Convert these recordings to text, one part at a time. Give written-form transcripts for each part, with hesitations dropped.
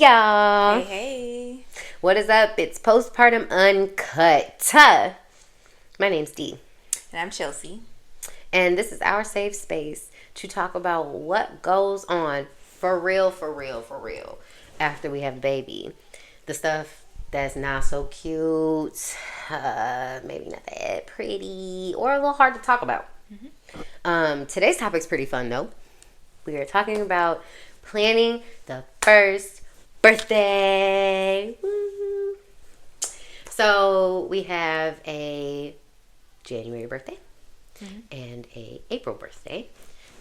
y'all. Hey. What is up? It's Postpartum Uncut. My name's Dee. And I'm Chelsea. And this is our safe space to talk about what goes on for real after we have a baby. The stuff that's not so cute, maybe not that pretty, or a little hard to talk about. Today's topic's pretty fun though. We are talking about planning the first birthday. Woo. So we have a January birthday and a April birthday,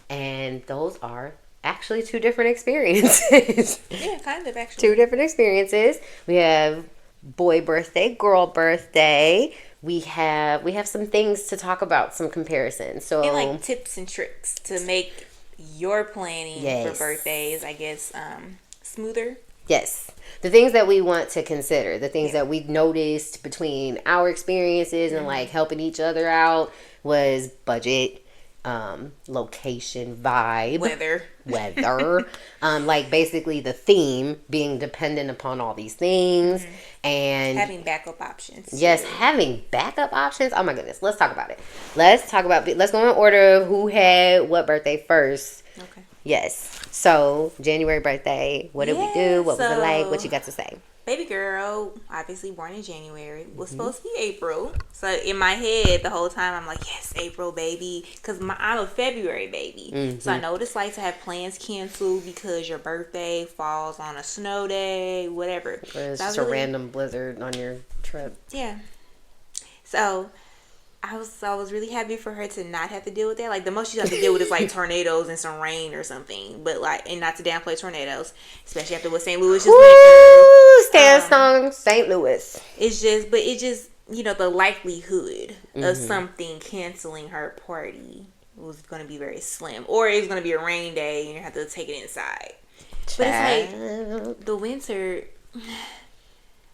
and those are actually two different experiences. Yeah, kind of actually. Two different experiences. We have boy birthday, girl birthday. We have some things to talk about, some comparisons. So and like tips and tricks to make your planning for birthdays, I guess, smoother. Yes. The things that we want to consider, the things that we noticed between our experiences and like helping each other out was budget, location, vibe, weather, like basically the theme being dependent upon all these things and having backup options. Yes, having backup options. Oh my goodness. Let's talk about it. Let's go in order who had what birthday first. Okay. Yes. So, January birthday, what did we do? What was it like? What you got to say? Baby girl, obviously born in January, was supposed to be April. So, in my head, the whole time, I'm like, yes, April, baby. Because I'm a February baby. So, I know what it's like to have plans canceled because your birthday falls on a snow day, whatever. Or it's just a random blizzard on your trip. Yeah. So, I was really happy for her to not have to deal with that. Like, the most you have to deal with is, like, tornadoes and some rain or something. But, like, and not to downplay tornadoes, especially after what St. Louis just went through. St. Louis. It's just, you know, the likelihood of something canceling her party was going to be very slim. Or it was going to be a rain day and you have to take it inside. But it's like, the winter...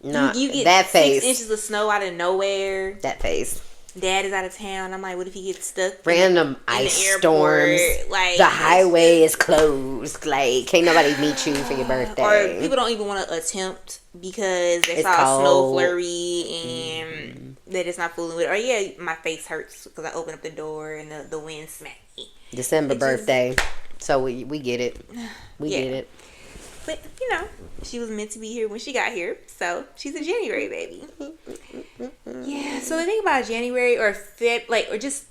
No, you get that 6 inches of snow out of nowhere. That face. Dad is out of town. I'm like, what if he gets stuck? Random ice storms. Like, the highway is closed. Like, can't nobody meet you for your birthday. Or people don't even want to attempt because they saw a snow flurry and they're just not fooling with it. Or my face hurts because I opened up the door and the wind smacked me. December birthday. So we get it. We get it. But, you know, she was meant to be here when she got here. So, she's a January baby. Yeah. So, the thing about January or or just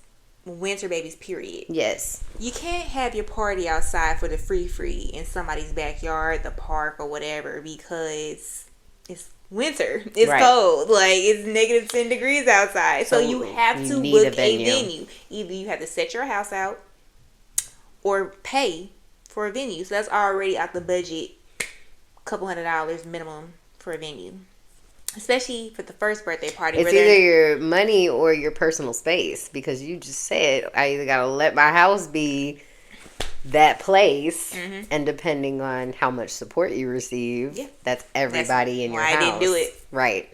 winter babies, period. Yes. You can't have your party outside for the free in somebody's backyard, the park, or whatever because it's winter. It's cold. Like, it's negative 10 degrees outside. So, you have to book a venue. Either you have to set your house out or pay for a venue. So, that's already out the budget. Couple $100 minimum for a venue, especially for the first birthday party. It's either your money or your personal space because you just said I either gotta let my house be that place, and depending on how much support you receive, that's everybody in your house. I didn't do it right.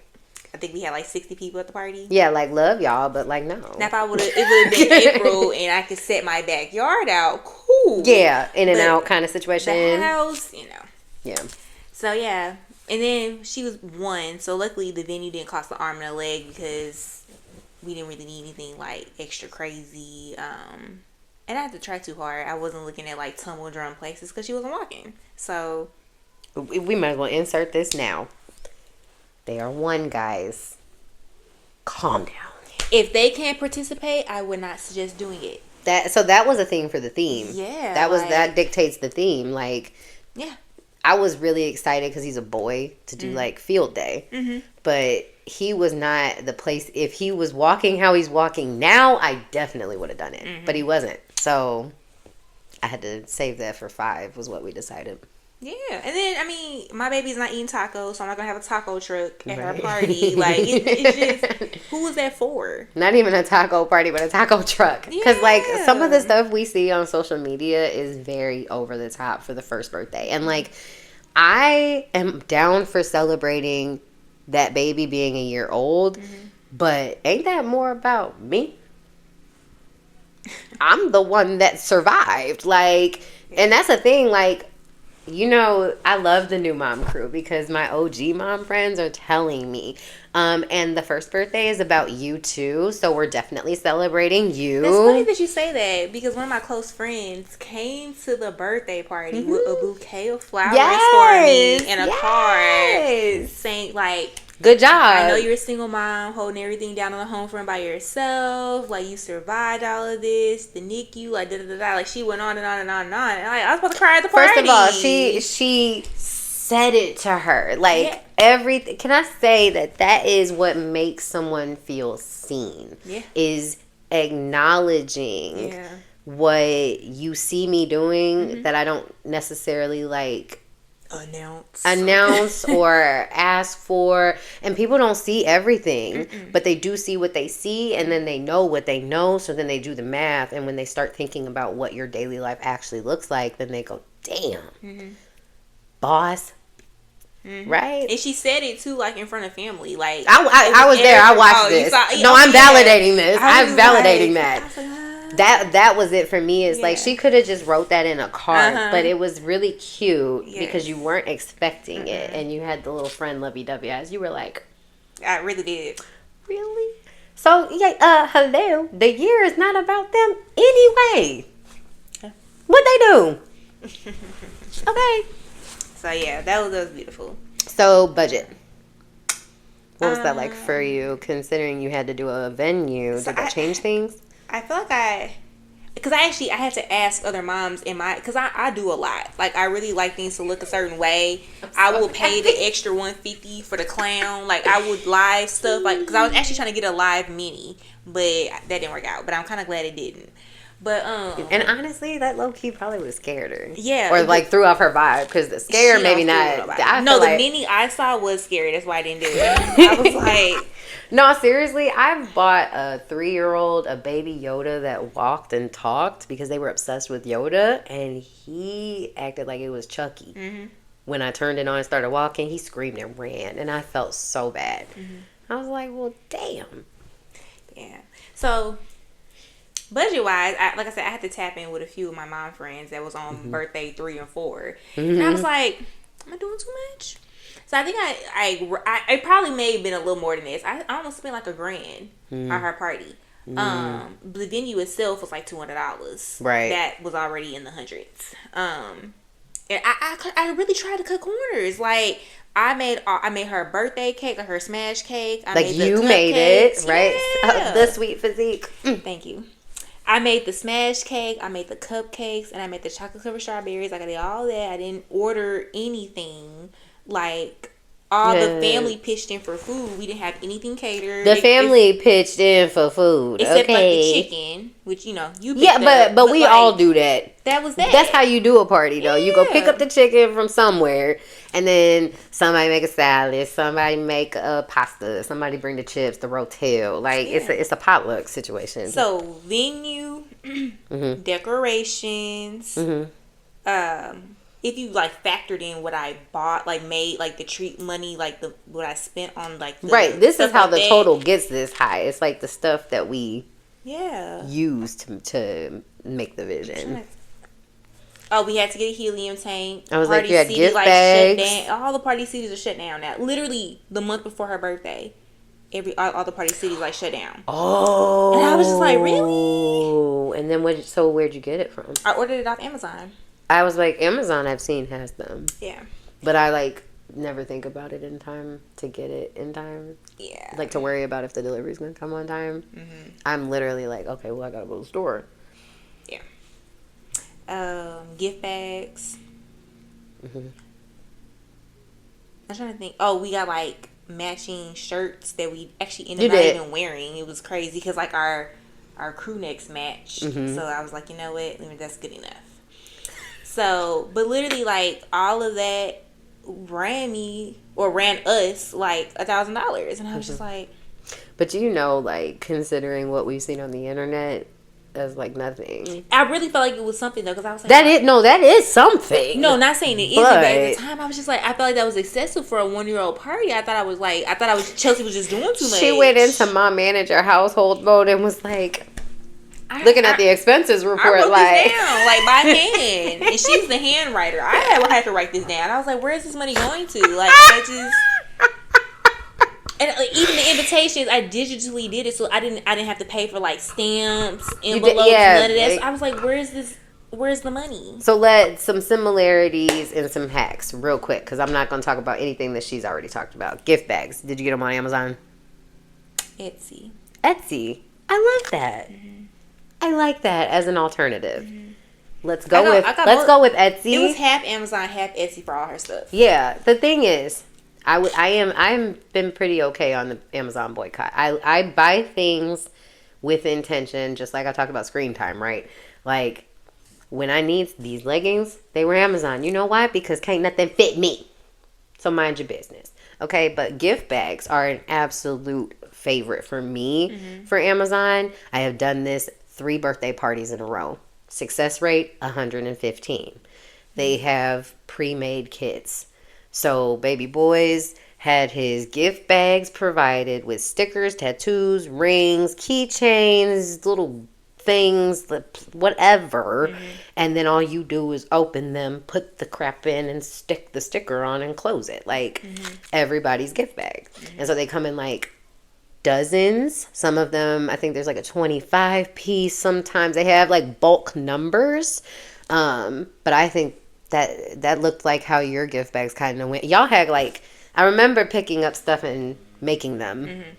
I think we had like 60 people at the party. Yeah, like love y'all, but like no. Now if it would have been April and I could set my backyard out, cool. Yeah, in and out kind of situation. The house, you know. Yeah. So, yeah. And then she was 1. So, luckily, the venue didn't cost an arm and a leg because we didn't really need anything, like, extra crazy. And I had to try too hard. I wasn't looking at, like, tumble drum places because she wasn't walking. So. We might as well insert this now. They are 1, guys. Calm down. If they can't participate, I would not suggest doing it. So, that was a thing for the theme. Yeah. That dictates the theme. Like. Yeah. I was really excited because he's a boy to do like field day, but he was not the place. If he was walking how he's walking now, I definitely would have done it, but he wasn't. So I had to save that for 5 was what we decided. Yeah, and then I mean, my baby's not eating tacos, so I'm not gonna have a taco truck at her party. Like it's just, who is that for? Not even a taco party, but a taco truck. Because like some of the stuff we see on social media is very over the top for the first birthday, and like I am down for celebrating that baby being a year old, but ain't that more about me? I'm the one that survived, like, and that's the thing, like. You know, I love the new mom crew because my OG mom friends are telling me. And the first birthday is about you too, so we're definitely celebrating you. It's funny that you say that because one of my close friends came to the birthday party with a bouquet of flowers for me and a card saying like, good job. I know you're a single mom holding everything down on the home front by yourself. Like, you survived all of this. The NICU, like, da-da-da-da. Like, she went on and on and on and on. And I was about to cry at the party. First of all, she said it to her. Like, everything. Can I say that is what makes someone feel seen? Yeah. Is acknowledging what you see me doing that I don't necessarily, like, announce or ask for. And people don't see everything, but they do see what they see, and then they know what they know, so then they do the math, and when they start thinking about what your daily life actually looks like, then they go, damn, boss. Right? And she said it too, like in front of family. Like, I was there. I watched this. I'm validating this. I'm validating that. That was it for me. Is like, she could have just wrote that in a card, but it was really cute because you weren't expecting it, and you had the little friend lovey-dovey eyes. You were like, I really did. Really? So hello. The year is not about them anyway. What they do? Okay. So yeah, that was beautiful. So budget. What was that like for you, considering you had to do a venue? Did that change things? I feel like because I had to ask other moms because I do a lot. Like, I really like things to look a certain way. I will pay the extra $150 for the clown. Like, I would live stuff, like, because I was actually trying to get a live mini, but that didn't work out. But I'm kind of glad it didn't. But and honestly, that low key probably would have scared her. Yeah, or like threw off her vibe, because the scare maybe not. The mini I saw was scary. That's why I didn't do it. I was like. No, seriously, I've bought a 3-year-old a baby Yoda that walked and talked because they were obsessed with Yoda, and he acted like it was Chucky. When I turned it on and started walking, he screamed and ran, and I felt so bad. I was like, well, damn. Yeah. So, budget-wise, like I said, I had to tap in with a few of my mom friends that was on birthday 3 and 4. And I was like, am I doing too much? So I think I probably may have been a little more than this. I almost spent like $1,000 on her party. The venue itself was like $200. Right. That was already in the hundreds. And I really tried to cut corners. Like, I made her a birthday cake or her smash cake. I made it, right? Yeah. The sweet physique. Thank you. I made the smash cake, I made the cupcakes, and I made the chocolate covered strawberries. Like, I did all that. I didn't order anything. Like, all the family pitched in for food. We didn't have anything catered. The family pitched in for food, except like the chicken, which you but we like, all do that. That was that. That's how you do a party, though. You go pick up the chicken from somewhere, and then somebody make a salad, somebody make a pasta, somebody bring the chips, the rotel. Like, it's a potluck situation. So venue, decorations, if you like factored in what I bought, like made, like the treat money, like what I spent on, like this is how the total gets this high. It's like the stuff that we used to make the vision. Oh, we had to get a helium tank. I was like, you had gift bags. Shut down. All the party cities are shut down now. Literally the month before her birthday, all the party cities like shut down. Oh, and I was just like, really? And then where'd you get it from? I ordered it off Amazon. I was like, Amazon I've seen has them. Yeah. But I like never think about it in time to get it in time. Yeah. Like to worry about if the delivery's gonna come on time. I'm literally like, okay, well I gotta go to the store. Yeah. Gift bags. I'm trying to think. Oh, we got like matching shirts that we actually ended up not even wearing. It was crazy because like our crew necks matched. So I was like, you know what? That's good enough. So, but literally, like, all of that ran us, like, $1,000. And I was just like... But like, considering what we've seen on the internet, that's, like, nothing. I really felt like it was something, though, because I was like... that is something. No, not saying it isn't, but at the time, I was just like, I felt like that was excessive for a 1-year-old party. I thought Chelsea was just doing too much. She went into my manager household mode and was like... looking at the expenses report, I wrote this down, like, by hand. And she's the hand writer. I had to write this down. I was like, where is this money going to? Like, that just... And like, even the invitations, I digitally did it, so I didn't have to pay for like stamps, envelopes, none of that. So I was like, where's the money? So let some similarities and some hacks real quick, because I'm not going to talk about anything that she's already talked about. Gift bags. Did you get them on Amazon? Etsy. I love that. Mm-hmm. I like that as an alternative. Mm-hmm. Let's go with Etsy. It was half Amazon, half Etsy for all her stuff. Yeah. The thing is, I'm been pretty okay on the Amazon boycott. I buy things with intention, just like I talked about screen time, right? Like, when I need these leggings, they were Amazon. You know why? Because can't nothing fit me. So mind your business. Okay, but gift bags are an absolute favorite for me for Amazon. I have done this 3 birthday parties in a row. Success rate, 115. They have pre-made kits. So baby boys had his gift bags provided with stickers, tattoos, rings, keychains, little things, whatever. Mm-hmm. And then all you do is open them, put the crap in, and stick the sticker on and close it. Like everybody's gift bag. Mm-hmm. And so they come in like dozens. Some of them, I think there's like a 25 piece. Sometimes they have like bulk numbers. But I think that looked like how your gift bags kind of went. Y'all had like, I remember picking up stuff and making them. Mm-hmm.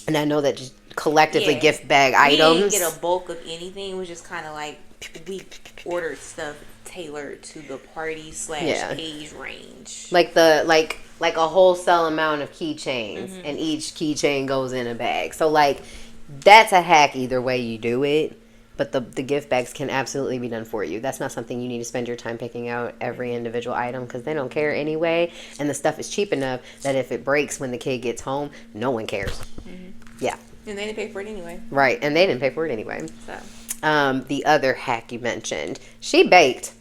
And I know that just collectively gift bag items. We didn't get a bulk of anything. It was just kind of like we ordered stuff tailored to the party / age range. Like a wholesale amount of keychains, and each keychain goes in a bag. So like that's a hack either way you do it. But the gift bags can absolutely be done for you. That's not something you need to spend your time picking out every individual item, because they don't care anyway. And the stuff is cheap enough that if it breaks when the kid gets home, no one cares. Mm-hmm. Yeah. And they didn't pay for it anyway. Right. And they didn't pay for it anyway. So. The other hack you mentioned. She baked.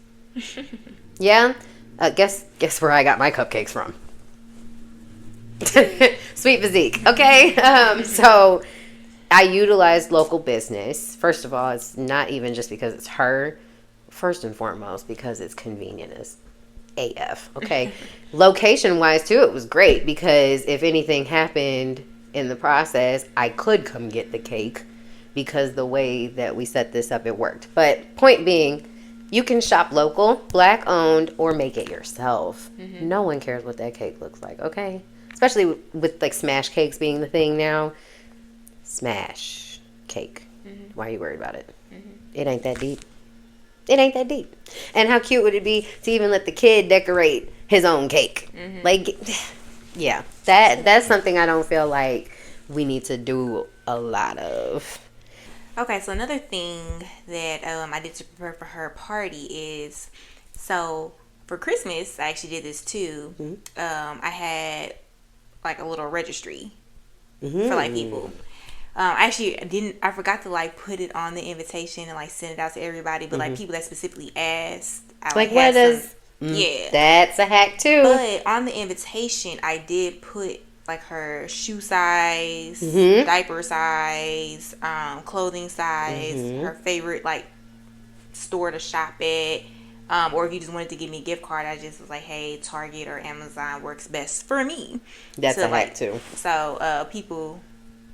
Yeah? Guess where I got my cupcakes from. Sweet Physique. Okay? So I utilized local business. First of all, it's not even just because it's her. First and foremost, because it's convenient as AF. Okay? Location-wise, too, it was great, because if anything happened in the process, I could come get the cake, because the way that we set this up, it worked. But point being, you can shop local, black owned, or make it yourself. Mm-hmm. No one cares what that cake looks like, okay? Especially with like smash cakes being the thing now. Smash cake. Mm-hmm. Why are you worried about it? Mm-hmm. It ain't that deep. It ain't that deep. And how cute would it be to even let the kid decorate his own cake? Mm-hmm. Like, yeah, that's something I don't feel like we need to do a lot of. Okay, so another thing that I did to prepare for her party is, so for Christmas, I actually did this too. Mm-hmm. I had like a little registry for like people. I forgot to like put it on the invitation and like send it out to everybody, but like people that specifically asked, I like what does yeah, that's a hack too. But on the invitation, I did put like her shoe size, diaper size, clothing size, her favorite like store to shop at, or if you just wanted to give me a gift card, I just was like, hey, Target or Amazon works best for me. That's a hack too. So people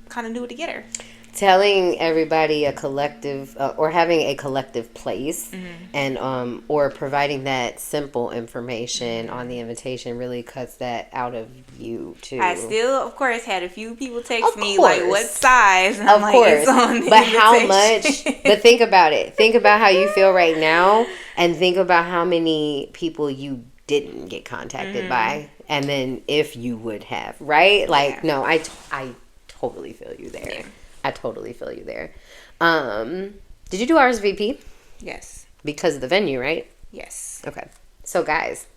kind of knew what to get her. Telling everybody a collective or having a collective place and or providing that simple information on the invitation really cuts that out of you too. I still of course had a few people text me like what size, and I'm like, it's on the invitation. How much, but think about it, think about how you feel right now, and think about how many people you didn't get contacted by, and then if you would have, right? Like no, I totally feel you there. Yeah. I totally feel you there. Did you do RSVP? Yes. Because of the venue, right? Yes. Okay. So, guys,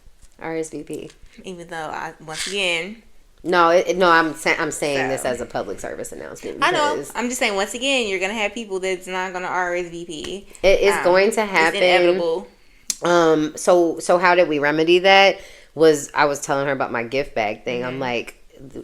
RSVP. Even though once again. No, I'm saying this as a public service announcement. I know. I'm just saying, once again, you're gonna have people that's not gonna RSVP. It is going to happen. It's inevitable. So how did we remedy that? I was telling her about my gift bag thing. I'm like,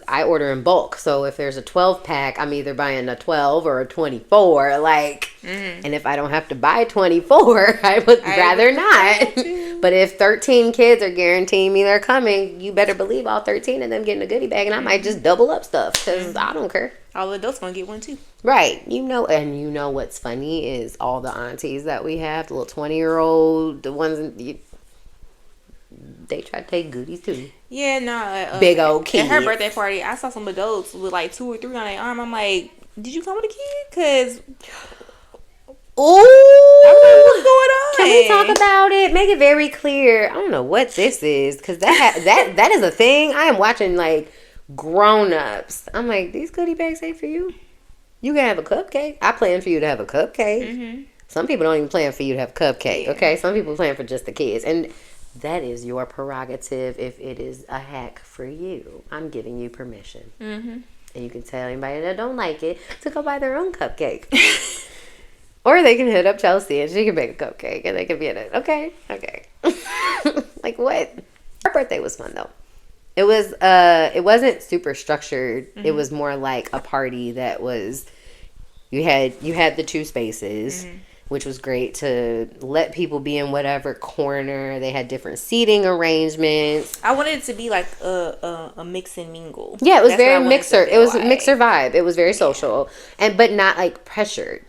I order in bulk. So if there's a 12 pack, I'm either buying a 12 or a 24. Like, and if I don't have to buy 24, I would rather not. But if 13 kids are guaranteeing me they're coming, you better believe all 13 of them getting a goodie bag, and I might just double up stuff because I don't care. All the adults gonna get one too. Right. You know, and you know what's funny is all the aunties that we have, the little 20-year-old, the ones, they try to take goodies too. Yeah, no. Big old kids. At her birthday party, I saw some adults with like 2 or 3 on their arm. I'm like, did you come with a kid? Because, what's going on? Can we talk about it? Make it very clear. I don't know what this is, because that is a thing. I am watching like grown-ups. I'm like, these goodie bags ain't for you. You can have a cupcake. I plan for you to have a cupcake. Some people don't even plan for you to have a cupcake. Okay, some people plan for just the kids, and that is your prerogative. If it is a hack for you, I'm giving you permission. And you can tell anybody that don't like it to go buy their own cupcake. Or they can hit up Chelsea and she can make a cupcake and they can be in it. Okay. Like what? Our birthday was fun though. It was it wasn't super structured. It was more like a party that was, you had the 2 spaces, which was great to let people be in whatever corner. They had different seating arrangements. I wanted it to be like a mix and mingle. Yeah, it was very mixer. It was a mixer vibe. It was very social, but not like pressured.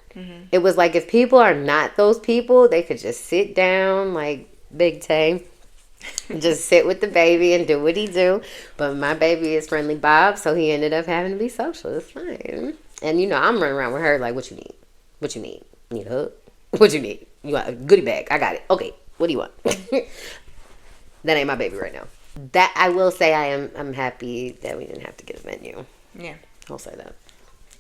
It was like if people are not those people, they could just sit down like Big Tay. Just sit with the baby and do what he do. But my baby is friendly Bob, so he ended up having to be social. It's fine. And you know, I'm running around with her like, what you need? What you need? Need a hug? What you need? You want a goodie bag? I got it. Okay, what do you want? That ain't my baby right now. That I will say I'm happy that we didn't have to get a venue. Yeah. I'll say that.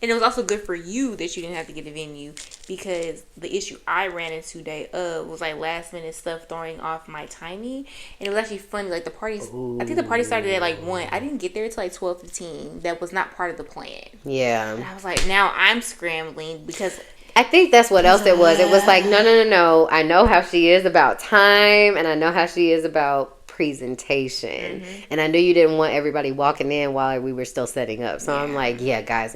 And it was also good for you that you didn't have to get a venue, because the issue I ran into was like last minute stuff throwing off my timing. And it was actually funny. Like the parties, I think the party started at like 1. I didn't get there until like 12:15. That was not part of the plan. Yeah. And I was like, now I'm scrambling because I think that's what else it was. It was like, no. I know how she is about time, and I know how she is about presentation. And I knew you didn't want everybody walking in while we were still setting up. So I'm like, yeah, guys,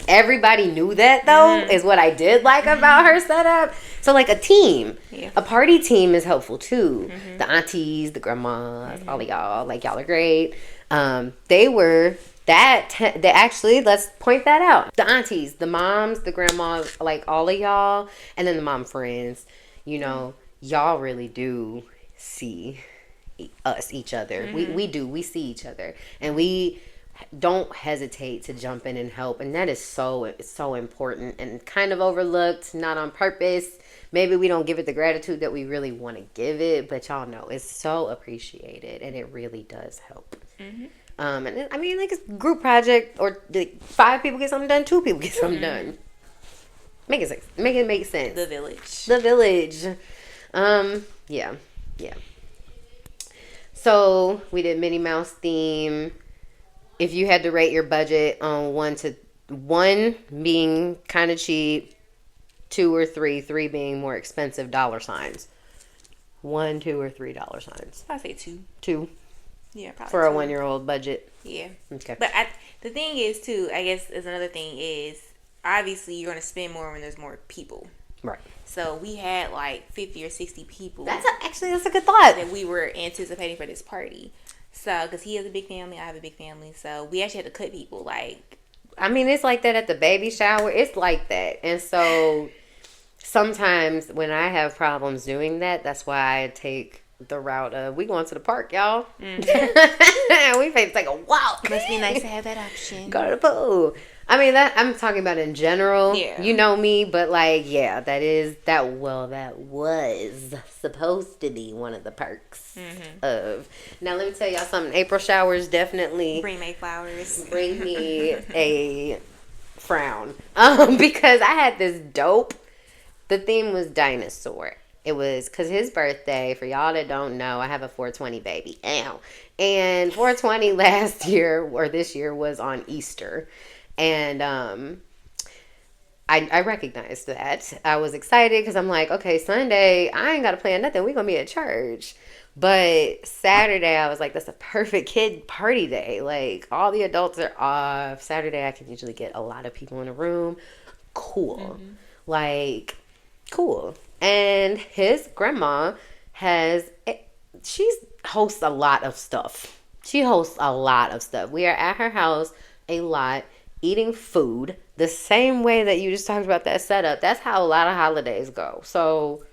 everybody knew that though, is what I did like about her setup. So like a team, a party team is helpful too. The aunties, the grandmas, all of y'all, like y'all are great. They were they actually, let's point that out. The aunties, the moms, the grandmas, like all of y'all, and then the mom friends, you know, y'all really do see each other. We see each other, and we don't hesitate to jump in and help, and that is so important and kind of overlooked, not on purpose. Maybe we don't give it the gratitude that we really want to give it, but y'all know it's so appreciated, and it really does help. And I mean, like a group project, or like 5 people get something done, 2 people get something done. Make it make sense. The village. Yeah. So we did Minnie Mouse theme. If you had to rate your budget on 1 being kind of cheap, 2 or 3 being more expensive dollar signs. 1, 2, or 3 dollar signs. I'd say 2. 2. Yeah, probably for 2. a 1-year-old budget. Yeah. Okay. But the thing is too, I guess is another thing is obviously you're gonna spend more when there's more people. Right. So we had like 50 or 60 people. That's a good thought. That we were anticipating for this party. So, because he has a big family, I have a big family. So we actually had to cut people. Like, I mean, it's like that at the baby shower. It's like that. And so sometimes when I have problems doing that, that's why I take the route of, we going to the park, y'all. We finna take a walk. Must be nice to have that option. Go to the pool. I mean, that I'm talking about in general. Yeah. You know me, but like, yeah, that was supposed to be one of the perks of. Now, let me tell y'all something. April showers definitely bring me flowers. Bring me a frown. Because I had this dope. The theme was dinosaur. It was because his birthday, for y'all that don't know, I have a 420 baby. Ow. And 420 last year or this year was on Easter. And I recognized that. I was excited because I'm like, okay, Sunday, I ain't got to plan nothing. We're going to be at church. But Saturday, I was like, that's a perfect kid party day. Like, all the adults are off. Saturday, I can usually get a lot of people in a room. Cool. Like, cool. And his grandma she hosts a lot of stuff. She hosts a lot of stuff. We are at her house a lot, eating food the same way that you just talked about that setup. That's how a lot of holidays go. So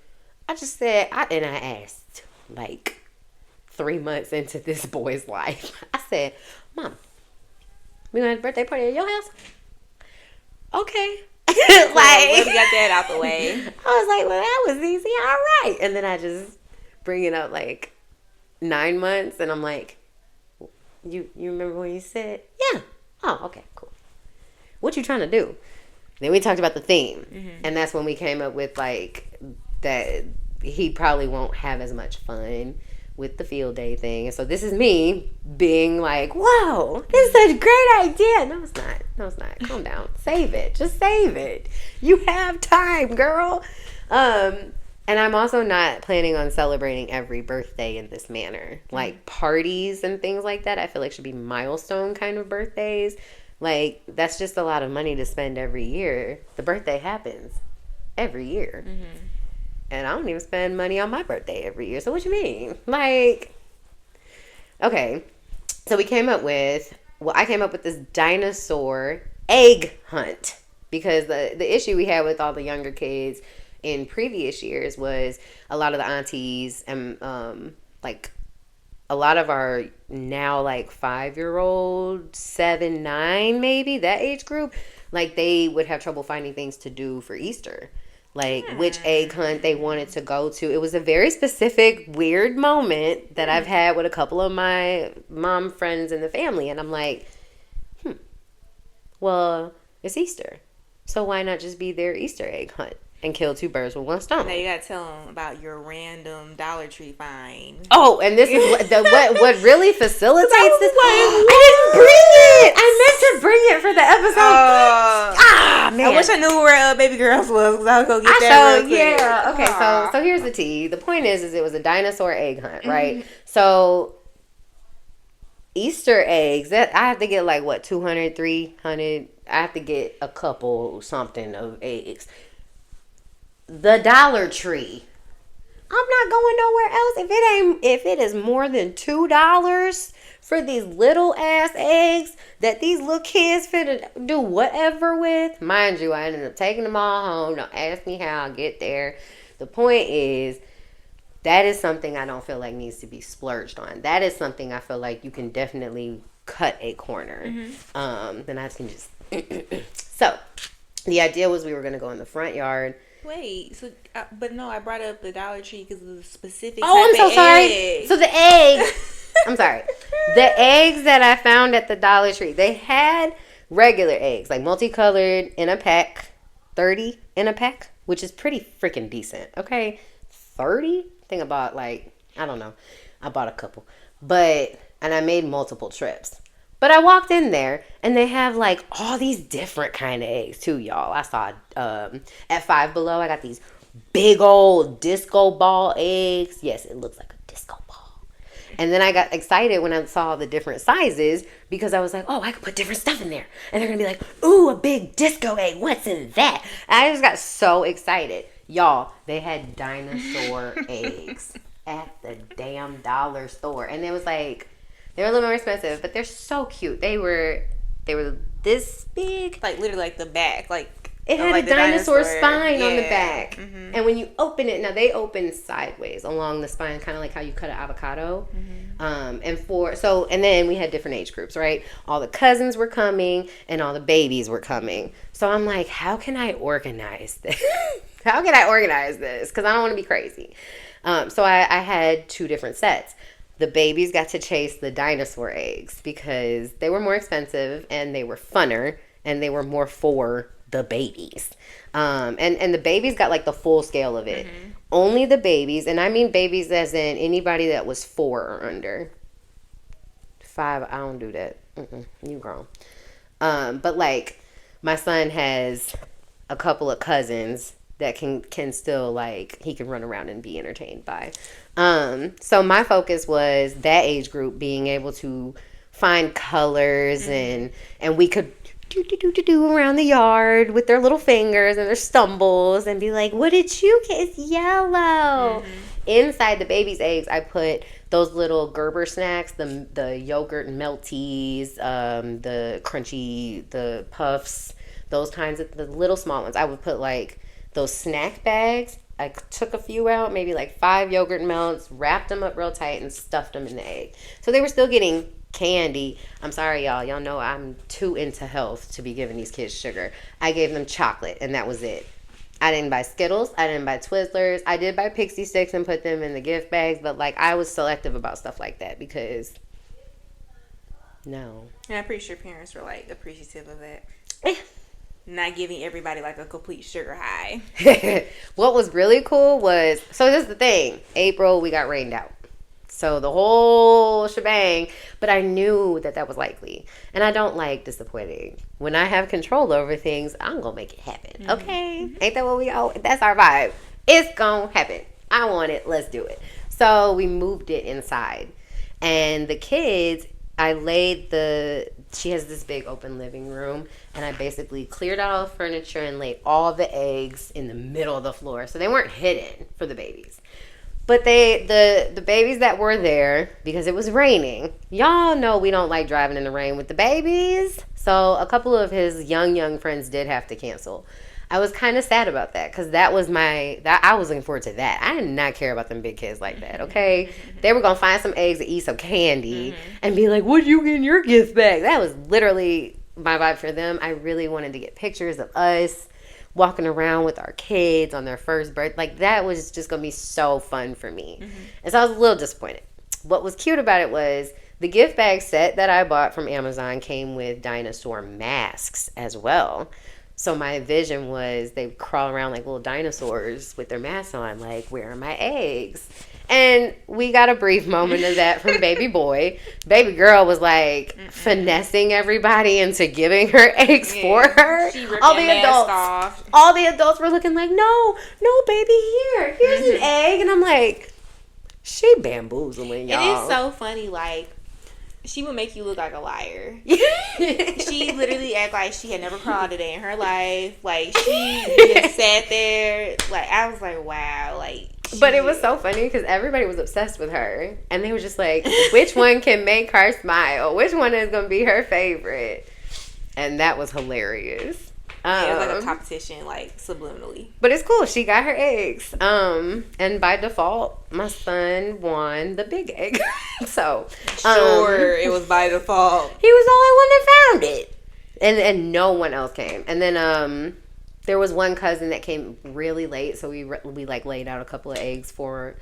I just said, I asked, like, 3 months into this boy's life, I said, Mom, we gonna have a birthday party at your house? Okay. Like, we got that out the way. I was like, well, that was easy. All right. And then I just bring it up like 9 months, and I'm like, you remember when you said, yeah. Oh, okay, cool. What you trying to do? Then we talked about the theme, and that's when we came up with like that he probably won't have as much fun with the field day thing. And so this is me being like, whoa, this is a great idea. No, it's not. No, it's not. Calm down. Save it. Just save it. You have time, girl. And I'm also not planning on celebrating every birthday in this manner. Like parties and things like that, I feel like should be milestone kind of birthdays. Like, that's just a lot of money to spend every year. The birthday happens every year. And I don't even spend money on my birthday every year. So what you mean? Like, okay. So I came up with this dinosaur egg hunt. Because the issue we had with all the younger kids in previous years was a lot of the aunties and like a lot of our now like 5-year-old, 7, 9 maybe, that age group, like they would have trouble finding things to do for Easter. Like which egg hunt they wanted to go to. It was a very specific, weird moment that I've had with a couple of my mom friends in the family. And I'm like, well, it's Easter. So why not just be their Easter egg hunt and kill 2 birds with 1 stone? Now you gotta tell them about your random Dollar Tree find. Oh, and this is what really facilitates this. I didn't bring it. I meant to bring it for the episode. Man. I wish I knew where Baby Girls was, because I would go get that real quick. Yeah. Okay. So here's the tea. The point is it was a dinosaur egg hunt, right? So Easter eggs, that I have to get like what, 200, 300. I have to get a couple something of eggs. The Dollar Tree. I'm not going nowhere else if it is more than $2 for these little ass eggs that these little kids finna do whatever with. Mind you, I ended up taking them all home. Don't ask me how I get there. The point is, that is something I don't feel like needs to be splurged on. That is something I feel like you can definitely cut a corner. Then I can just so the idea was we were going to go in the front yard. Wait, so but no, I brought up the Dollar Tree because of the specific I'm so sorry. egg. So the eggs, I'm sorry. The eggs that I found at the Dollar Tree, they had regular eggs, like multicolored in a pack, 30 in a pack, which is pretty freaking decent. Okay, 30. I think about like, I don't know. I bought a couple, and I made multiple trips. But I walked in there, and they have, like, all these different kind of eggs, too, y'all. I saw, at Five Below, I got these big old disco ball eggs. Yes, it looks like a disco ball. And then I got excited when I saw the different sizes, because I was like, oh, I could put different stuff in there. And they're going to be like, ooh, a big disco egg. What's in that? And I just got so excited. Y'all, they had dinosaur eggs at the damn dollar store. And it was like... They were a little more expensive, but they're so cute. They were this big. Like, literally, like, the back. Like, it had like a dinosaur spine on the back. And when you open it, now they open sideways along the spine, kind of like how you cut an avocado. And then we had different age groups, right? All the cousins were coming, and all the babies were coming. So I'm like, how can I organize this? How can I organize this? Because I don't want to be crazy. So I had 2 different sets. The babies got to chase the dinosaur eggs because they were more expensive and they were funner and they were more for the babies. And the babies got like the full scale of it. Only the babies, and I mean babies as in anybody that was 4 or under. 5, I don't do that. You grown. But like my son has a couple of cousins that can still, like, he can run around and be entertained by. So my focus was that age group being able to find colors, and we could do around the yard with their little fingers and their stumbles and be like, what did you get? It's yellow. Inside the baby's eggs, I put those little Gerber snacks, the yogurt melties, the crunchy, the puffs, those kinds of the little small ones. I would put like those snack bags. I took a few out, maybe like 5 yogurt melts, wrapped them up real tight, and stuffed them in the egg. So they were still getting candy. I'm sorry, y'all. Y'all know I'm too into health to be giving these kids sugar. I gave them chocolate, and that was it. I didn't buy Skittles. I didn't buy Twizzlers. I did buy Pixie Sticks and put them in the gift bags, but like I was selective about stuff like that because no. And I'm pretty sure parents were like appreciative of that. Not giving everybody like a complete sugar high. What was really cool was, so this is the thing. April, we got rained out. So the whole shebang, but I knew that was likely. And I don't like disappointing. When I have control over things, I'm going to make it happen. Okay? Ain't that what we all, that's our vibe. It's going to happen. I want it. Let's do it. So we moved it inside. And the kids, she has this big open living room, and I basically cleared out all the furniture and laid all the eggs in the middle of the floor. So they weren't hidden for the babies. But the babies that were there, because it was raining, y'all know we don't like driving in the rain with the babies. So a couple of his young friends did have to cancel. I was kind of sad about that because I was looking forward to that. I did not care about them big kids like that, okay? They were going to find some eggs and eat some candy and be like, what'd you get in your gift bag? That was literally my vibe for them. I really wanted to get pictures of us walking around with our kids on their first birthday. Like, that was just going to be so fun for me. And so I was a little disappointed. What was cute about it was the gift bag set that I bought from Amazon came with dinosaur masks as well. So my vision was they would crawl around like little dinosaurs with their masks on, like, where are my eggs? And we got a brief moment of that from baby boy. Baby girl was like finessing everybody into giving her eggs for her. She ripped all the adults off. All the adults were looking like, no, baby, here's an egg. And I'm like, she bamboozling, y'all. It is so funny, like, she would make you look like a liar. She literally act like she had never cried a day in her life. Like, she just sat there. Like, I was like, wow. Like, but it was so funny because everybody was obsessed with her. And they were just like, which one can make her smile? Which one is going to be her favorite? And that was hilarious. It was like a competition, like, subliminally. But it's cool. She got her eggs. And by default, my son won the big egg. So, sure, it was by default. He was the only one that found it. And no one else came. And then there was one cousin that came really late, so we like laid out a couple of eggs for her.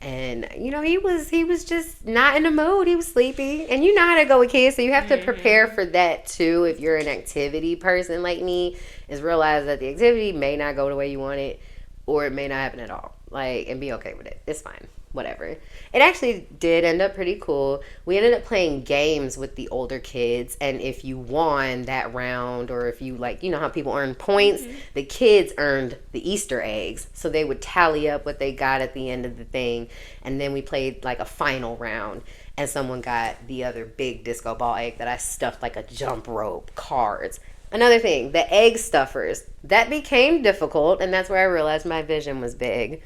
And, you know, he was just not in the mood. He was sleepy. And you know how to go with kids, so you have to prepare for that, too, if you're an activity person like me, is realize that the activity may not go the way you want it, or it may not happen at all. Like, and be okay with it. It's fine. Whatever. It actually did end up pretty cool. We ended up playing games with the older kids, and if you won that round, or if you, like, you know how people earn points, the kids earned the Easter eggs, so they would tally up what they got at the end of the thing, and then we played like a final round, and someone got the other big disco ball egg that I stuffed like a jump rope, cards. Another thing, the egg stuffers, that became difficult, and that's where I realized my vision was big,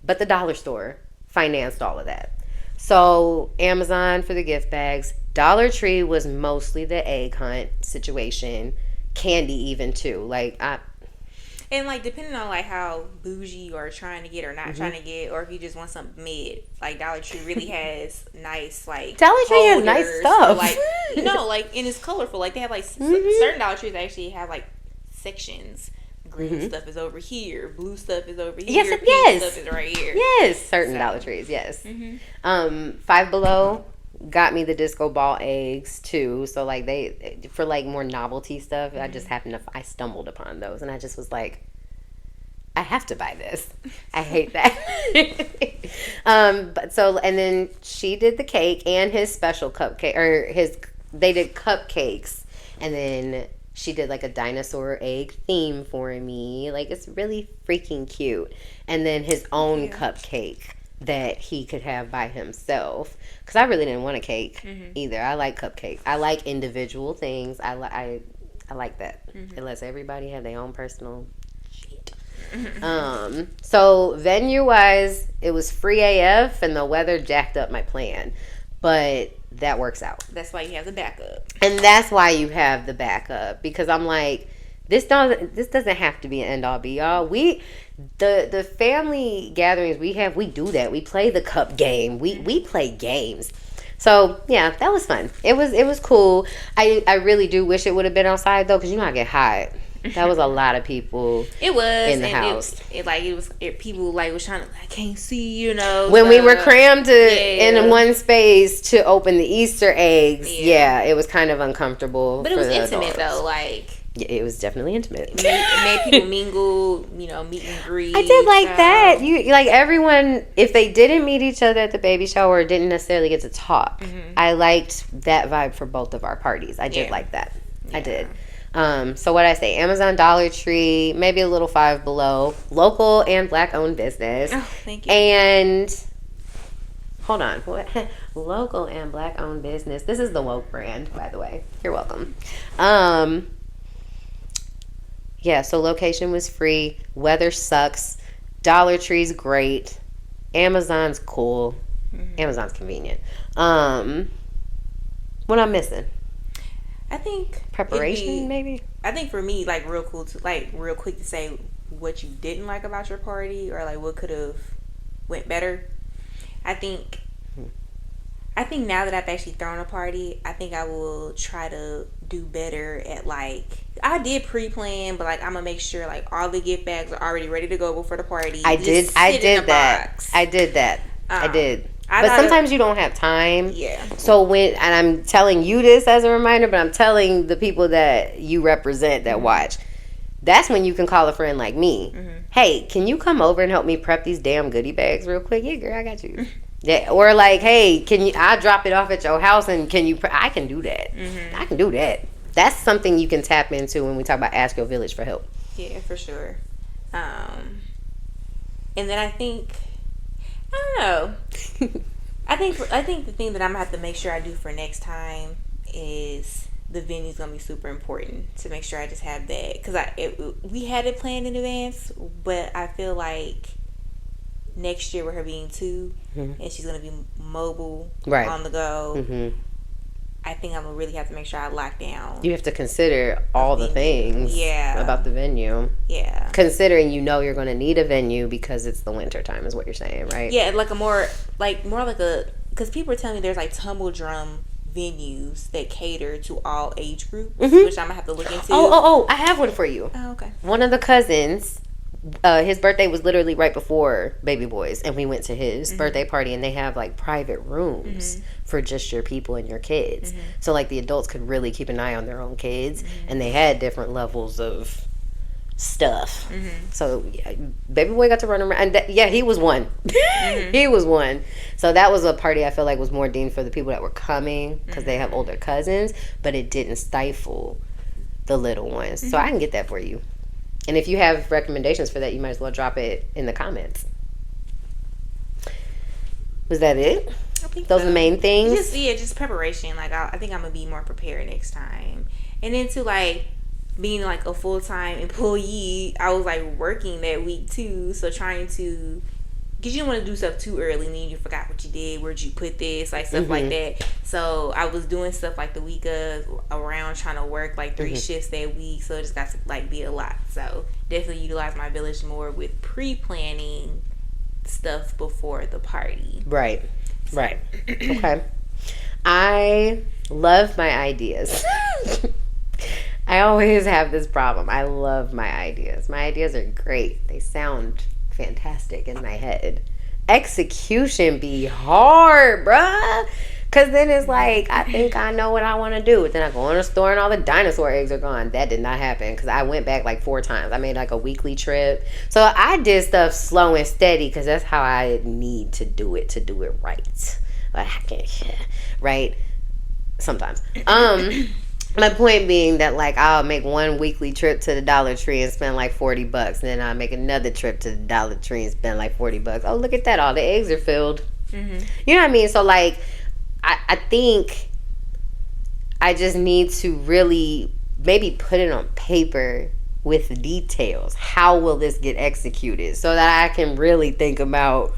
but the dollar store financed all of that. So Amazon for the gift bags, Dollar Tree was mostly the egg hunt situation, candy even too. And like, depending on like how bougie you are trying to get or not trying to get, or if you just want something mid, like Dollar Tree really has nice, like, Dollar Tree has nice stuff. Like, like, and it's colorful. Like, they have like certain Dollar Trees actually have like sections. Green stuff is over here. Blue stuff is over here. Pink stuff is right here. Yes, certain Dollar Trees, yes. Five Below got me the disco ball eggs too. So like they, for like more novelty stuff, I stumbled upon those, and I just was like, I have to buy this. I hate that. And then she did the cake and his special cupcake, they did cupcakes, and then She did like a dinosaur egg theme for me. Like, it's really freaking cute. And then his own cupcake that he could have by himself. Because I really didn't want a cake either. I like cupcakes. I like individual things. I like that. It lets everybody have their own personal shit. So venue wise, it was free AF and the weather jacked up my plan. But that works out. That's why you have the backup. And that's why you have the backup. Because I'm like, this doesn't have to be an end all be all. The family gatherings we have, we do that. We play the cup game. We play games. So yeah, that was fun. It was cool. I really do wish it would have been outside though, because you know I get hot. That was a lot of people. It was in the house. People like was trying to. I can't see, you know. When we were crammed in one space to open the Easter eggs, it was kind of uncomfortable. But it was intimate adults. though, like. Yeah, it was definitely intimate. It made people mingle, you know, meet and greet. I did like that. You like everyone, if they didn't meet each other at the baby shower, or didn't necessarily get to talk. I liked that vibe for both of our parties. I did like that. I did. So what I say, Amazon, Dollar Tree, maybe a little Five Below, local and Black owned business. Oh, thank you. And hold on, what? Local and Black owned business. This is the woke brand, by the way. You're welcome. Yeah, so location was free. Weather sucks. Dollar Tree's great. Amazon's cool. Amazon's convenient. What I'm missing? I think preparation, maybe. I think for me, like real quick to say what you didn't like about your party, or like what could have went better. I think now that I've actually thrown a party, I think I will try to do better at like. I did pre-plan, but like I'm gonna make sure like all the gift bags are already ready to go before the party. I did that. But sometimes you don't have time. Yeah. So and I'm telling you this as a reminder, but I'm telling the people that you represent that watch. That's when you can call a friend like me. Hey, can you come over and help me prep these damn goodie bags real quick? Yeah, girl, I got you. Yeah. Or like, hey, I'll drop it off at your house and I can do that. I can do that. That's something you can tap into when we talk about ask your village for help. Yeah, for sure. And then I think, I don't know. I think the thing that I'm gonna have to make sure I do for next time is the venue's gonna be super important to make sure I just have that, because we had it planned in advance, but I feel like next year with her being 2 and she's gonna be mobile, on the go. I think I'm gonna really have to make sure I lock down. You have to consider all the things about the venue. Yeah. Considering you're going to need a venue because it's the winter time is what you're saying, right? Yeah, like more like a, because people are telling me there's like tumble drum venues that cater to all age groups, which I'm gonna have to look into. Oh, I have one for you. Oh, okay. One of the cousins, his birthday was literally right before baby boys, and we went to his birthday party, and they have like private rooms for just your people and your kids. So like the adults could really keep an eye on their own kids, and they had different levels of stuff. So baby boy got to run around, and he was one. He was one. So that was a party I feel like was more deemed for the people that were coming because they have older cousins, but it didn't stifle the little ones. So I can get that for you. And if you have recommendations for that, you might as well drop it in the comments. Was that it? I think those are the main things. Just preparation. Like I think I'm gonna be more prepared next time. And then to like being like a full-time employee, I was like working that week too. So trying to, because you don't want to do stuff too early, and then you forgot what you did, where'd you put this, like stuff like that. So I was doing stuff like the week of around trying to work like 3 shifts that week. So it just got to like be a lot. So definitely utilize my village more with pre-planning stuff before the party. Right. Okay. I love my ideas. I always have this problem. I love my ideas. My ideas are great. They sound fantastic in my head. Execution be hard, bruh. Because then it's like, I think I know what I want to do. But then I go in the store and all the dinosaur eggs are gone. That did not happen because I went back like 4 times. I made like a weekly trip. So I did stuff slow and steady because that's how I need to do it right. Like, I can't, right? Sometimes. My point being that, like, I'll make one weekly trip to the Dollar Tree and spend like $40, and then I'll make another trip to the Dollar Tree and spend like $40. Oh, look at that! All the eggs are filled. Mm-hmm. You know what I mean? So, like, I think I just need to really maybe put it on paper with details. How will this get executed so that I can really think about,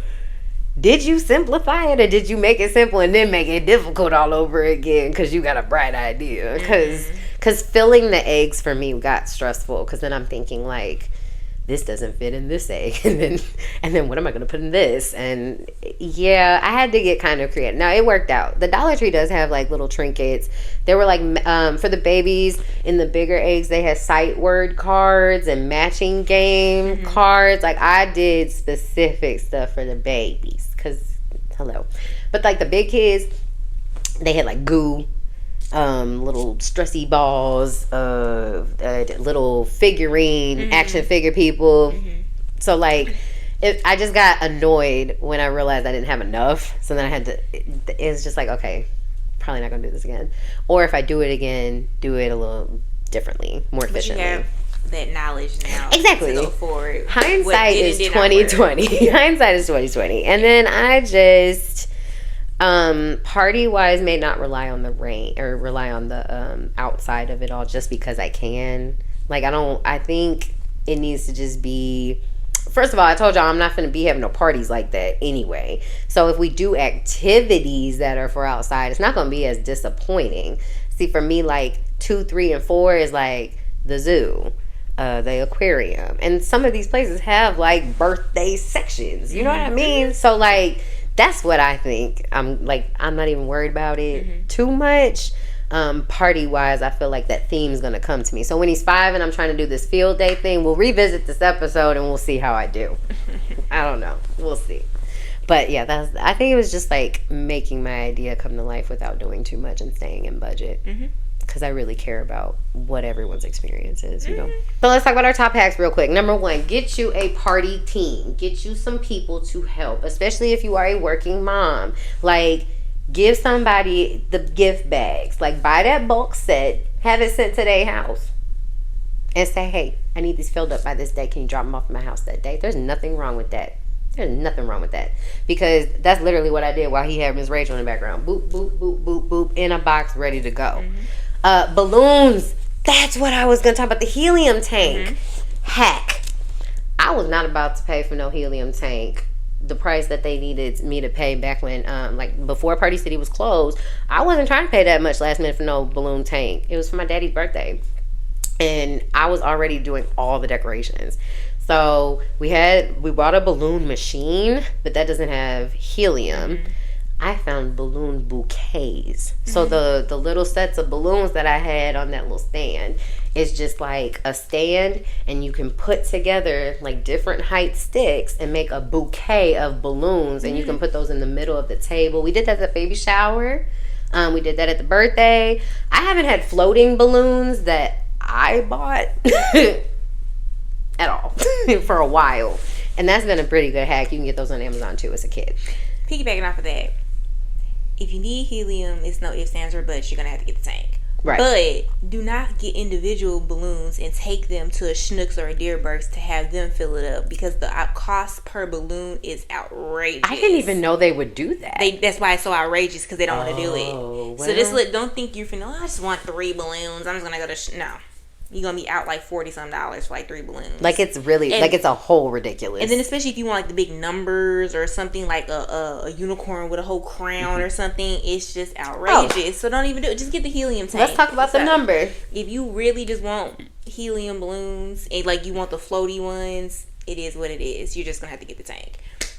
did you simplify it or did you make it simple and then make it difficult all over again because you got a bright idea? Because filling the eggs for me got stressful, because then I'm thinking, like, this doesn't fit in this egg, and then what am I going to put in this? And yeah, I had to get kind of creative. Now, it worked out. The Dollar Tree does have like little trinkets. There were like for the babies in the bigger eggs, they had sight word cards and matching game cards. Like, I did specific stuff for the babies, because hello. But like the big kids, they had like goo, little stressy balls, little figurine action figure people. So like, I just got annoyed when I realized I didn't have enough. So then I had to. It's just like, okay, probably not gonna do this again. Or if I do it again, do it a little differently, more efficiently. But you have that knowledge now. Exactly. To go forward. Hindsight is 2020. Hindsight is 2020. And then I just. Party wise may not rely on the rain or rely on the outside of it all just because I can. Like, I think it needs to just be, first of all, I told y'all I'm not going to be having no parties like that anyway. So if we do activities that are for outside, it's not going to be as disappointing. See, for me, like 2, 3, and 4 is like the zoo, the aquarium, and some of these places have like birthday sections. You know what I mean? So like, that's what I think. I'm not even worried about it too much. Party wise, I feel like that theme is gonna come to me. So when he's 5 and I'm trying to do this field day thing, we'll revisit this episode and we'll see how I do. I don't know. We'll see. But yeah, I think it was just like making my idea come to life without doing too much and staying in budget. Because I really care about what everyone's experience is, you know. But let's talk about our top hacks real quick. Number 1, get you a party team. Get you some people to help, especially if you are a working mom. Like, give somebody the gift bags. Like, buy that bulk set, have it sent to their house, and say, hey, I need these filled up by this day. Can you drop them off at my house that day? There's nothing wrong with that. There's nothing wrong with that, because that's literally what I did while he had Miss Rachel in the background. Boop, boop, boop, boop, boop, in a box, ready to go. Balloons. That's what I was going to talk about. The helium tank. Hack. I was not about to pay for no helium tank. The price that they needed me to pay back when, like, before Party City was closed, I wasn't trying to pay that much last minute for no balloon tank. It was for my daddy's birthday. And I was already doing all the decorations. So we bought a balloon machine, but that doesn't have helium. I found balloon bouquets. So the little sets of balloons that I had on that little stand is just like a stand, and you can put together like different height sticks and make a bouquet of balloons, and you can put those in the middle of the table. We did that at the baby shower. We did that at the birthday. I haven't had floating balloons that I bought at all for a while, and that's been a pretty good hack. You can get those on Amazon too as a kid. Piggybacking off of that, if you need helium, it's no ifs, ands, or buts. You're gonna have to get the tank. Right. But do not get individual balloons and take them to a Schnucks or a Deerbergs to have them fill it up, because the cost per balloon is outrageous. I didn't even know they would do that. That's why it's so outrageous, because they don't want to do it. Well. So just don't think you're finna, I just want 3 balloons. I'm just gonna go to no. You're gonna be out like $40-some for like 3 balloons. Like, it's really it's a whole ridiculous. And then especially if you want like the big numbers or something, like a unicorn with a whole crown or something, it's just outrageous. So don't even do it. Just get the helium tank. Let's talk about the number. If you really just want helium balloons and like you want the floaty ones, it is what it is. You're just gonna have to get the tank.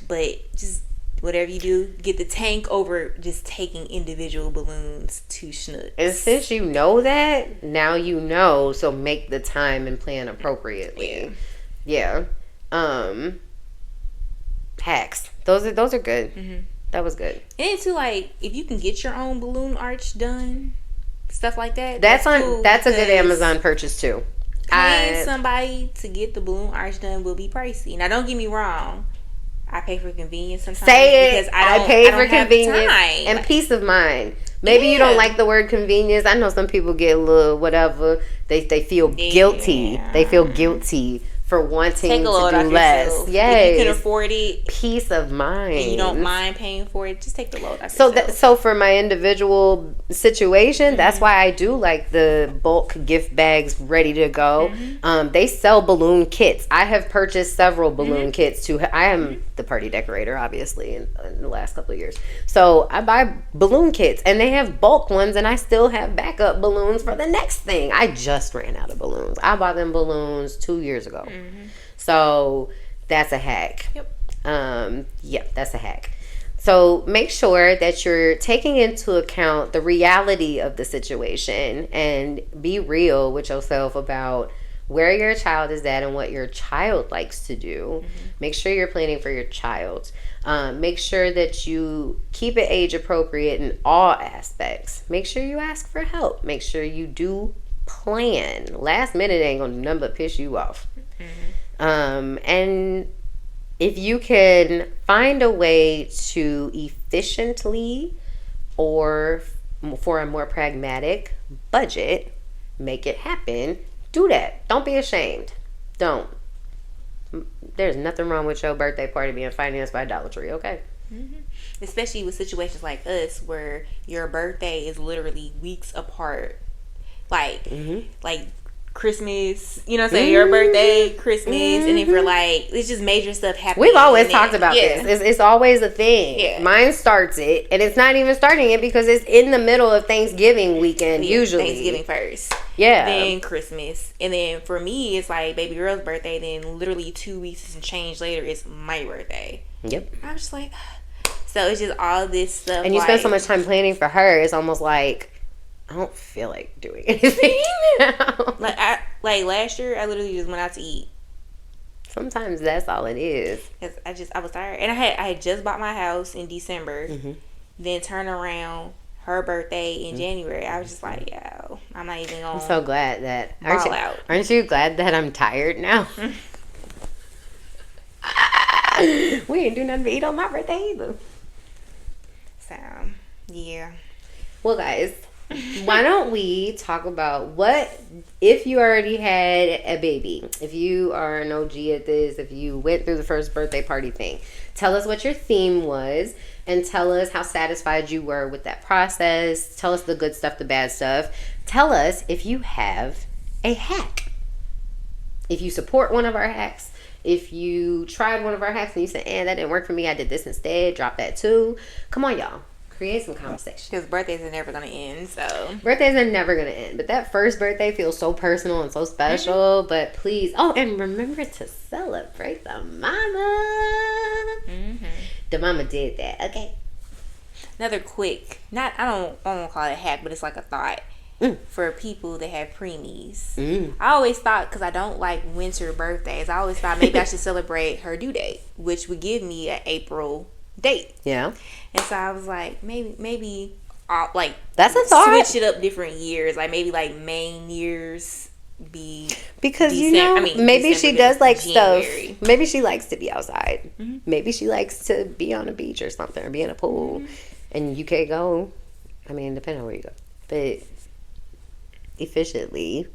But just whatever you do, get the tank over just taking individual balloons to Schnucks. And since you know that, now you know, so make the time and plan appropriately. Yeah. Hacks. Those are good. That was good. And too, like, if you can get your own balloon arch done, stuff like that. That's cool, that's a good Amazon purchase too. Paying somebody to get the balloon arch done will be pricey. Now, don't get me wrong. I pay for convenience sometimes. Say it. Because I pay for don't have convenience time. and peace of mind. Maybe you don't like the word convenience. I know some people get a little whatever. They feel guilty. They feel guilty for wanting to do less. Yes. If you can afford it, peace of mind, and you don't mind paying for it, just take the load off yourself. So for my individual situation, that's why I do like the bulk gift bags ready to go. They sell balloon kits. I have purchased several balloon kits too. I am the party decorator, obviously, in the last couple of years. So I buy balloon kits, and they have bulk ones, and I still have backup balloons for the next thing. I just ran out of balloons. I bought them balloons 2 years ago. So that's a hack. Yep, that's a hack. So make sure that you're taking into account the reality of the situation and be real with yourself about where your child is at and what your child likes to do. Make sure you're planning for your child. Make sure that you keep it age appropriate in all aspects. Make sure you ask for help. Make sure you do plan. Last minute ain't gonna do nothing but piss you off. And if you can find a way to efficiently or for a more pragmatic budget, make it happen, do that. Don't be ashamed. Don't. There's nothing wrong with your birthday party being financed by Dollar Tree, okay? Especially with situations like us where your birthday is literally weeks apart. Like Christmas, you know what I'm saying? Your birthday, Christmas, and then for like, it's just major stuff happening. We've always talked about this. It's always a thing. Yeah. Mine starts it, and it's not even starting it because it's in the middle of Thanksgiving weekend, usually. Thanksgiving first. Yeah. Then Christmas. And then for me, it's like baby girl's birthday, then literally 2 weeks and change later, it's my birthday. Yep. I'm just like, so it's just all this stuff. And you spend so much time planning for her, it's almost like, I don't feel like doing anything now. Like last year, I literally just went out to eat. Sometimes that's all it is. Cause I was tired, and I had just bought my house in December. Then turn around her birthday in January. I was just like, yo, I'm not even gonna. I'm so glad that out. Aren't you glad that I'm tired now? We ain't do nothing but eat on my birthday either. So yeah. Well, guys. Why don't we talk about what if you already had a baby, if you are an OG at this, if you went through the first birthday party thing, tell us what your theme was and tell us how satisfied you were with that process. Tell us the good stuff, the bad stuff. Tell us if you have a hack, if you support one of our hacks, if you tried one of our hacks and you said, that didn't work for me, I did this instead, drop that too. Come on, y'all. Create some conversation. Because birthdays are never going to end, so. Birthdays are never going to end. But that first birthday feels so personal and so special. But please, and remember to celebrate the mama. The mama did that, okay? Another quick, I don't want to call it a hack, but it's like a thought. For people that have preemies. I always thought, because I don't like winter birthdays, I always thought maybe I should celebrate her due date, which would give me an April date. Yeah. And so I was like, maybe like that's a thought. Switch it up different years, like maybe like main years be because maybe she does like January. Stuff. Maybe she likes to be outside. Maybe she likes to be on a beach or something or be in a pool, and you can't go. I mean, depending on where you go, but efficiently,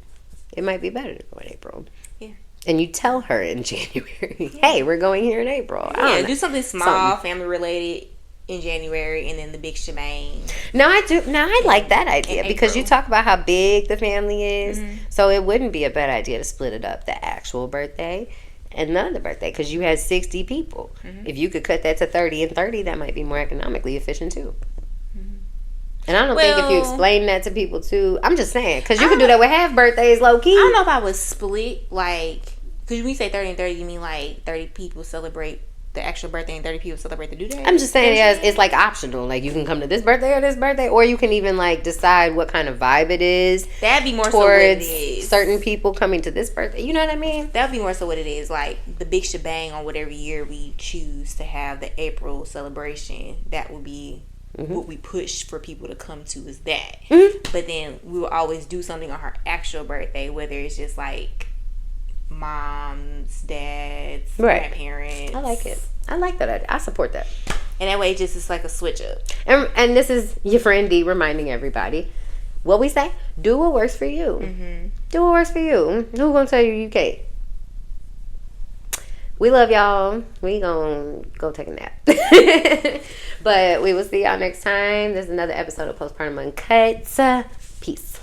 it might be better to go in April. Yeah. And you tell her in January, hey, we're going here in April. Yeah, do something small, family related in January, and then the big shebang. I like that idea because you talk about how big the family is. So it wouldn't be a bad idea to split it up, the actual birthday and another birthday, because you had 60 people. If you could cut that to 30 and 30, that might be more economically efficient too. And I don't think if you explain that to people too, I'm just saying, because you can do that with half birthdays, low key. I don't know if I would split, like, because when you say 30 and 30, you mean like 30 people celebrate the actual birthday and 30 people celebrate the due date? I'm just saying, it's like optional. Like, you can come to this birthday or this birthday, or you can even like decide what kind of vibe it is. That'd be more so what it is. Certain people coming to this birthday. You know what I mean? That'd be more so what it is. Like, the big shebang on whatever year we choose to have the April celebration. That would be what we push for people to come to, is that. But then we will always do something on her actual birthday, whether it's just like moms, dads, grandparents. I like it. I like that idea. I support that. And that way, just it's like a switch up. And this is your friend D reminding everybody what we say: do what works for you. Mm-hmm. Do what works for you. Who gonna tell you can't? We love y'all. We gonna go take a nap. But we will see y'all next time. There's another episode of Postpartum Uncut. Peace.